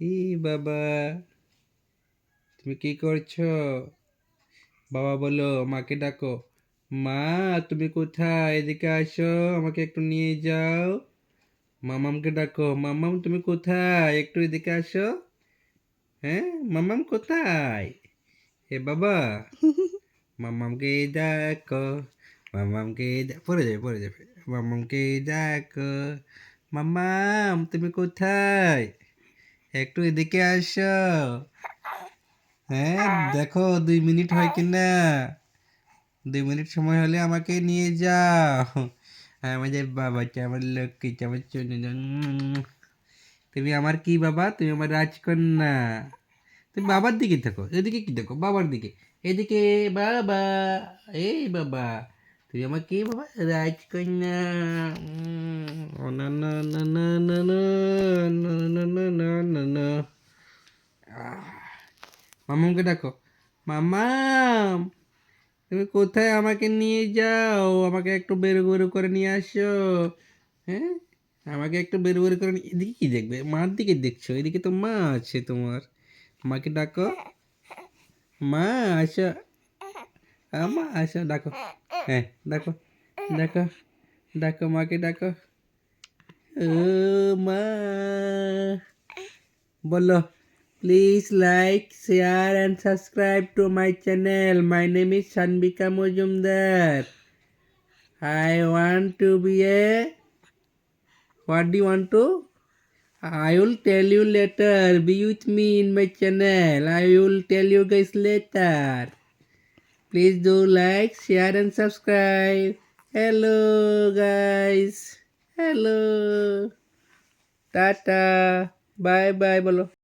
ই বাবা, তুমি কি করছো? বাবা বলো, মাকে ডাকো। মা, তুমি কোথায়? এদিকে আসো, আমাকে একটু নিয়ে যাও। মামামকে ডাকো। মামাম, তুমি কোথায়? একটু এদিকে আসো। হ্যাঁ, মামাম কোথায়? এ বাবা, মামামকে ডাকো। পড়ে যাবে। মামামকে ডাকো। মামাম, তুমি কোথায়? একটু এদিকে আসো। হ্যাঁ, দেখো 2 মিনিট হয় কিনা। 2 মিনিট সময় হলে আমাকে নিয়ে যাও। আমাদের বাবাটা, আমার লক্ষ্মীটা, আমার চুনি। তুমি আমার কি বাবা? তুমি আমার রাজকন্যা। তুমি বাবার দিকে থাকো, এদিকে কি দেখো? বাবার দিকে। এদিকে বাবা। এই বাবা, তুই আমার কি বাবা? রাজকন্যা। ও না না না না না না না না না না না না। মামাকে ডাকো। মামাম, তুমি কোথায়? আমাকে নিয়ে যাও, আমাকে একটু বেরো বেরো করে নিয়ে আসো। হ্যাঁ, আমাকে একটু বেরো বেরো করে এদিকে কি দেখবে? মার দিকে দেখছো? এদিকে তো মা আছে তোমার। মাকে ডাকো। মা, আসো। মা আসো, ডাকো। হ্যাঁ, ডাকো, ডাকো, ডাকো, মাকে ডাকো। ও মা, বলো। Please like, share and subscribe to my channel. My name is Shanbika Mojumdar. I want to be a... What do you want to? I will tell you later. Be with me in my channel. I will tell you guys later. Please do like, share and subscribe. Hello guys. Hello. Tata. Bye bye bolo.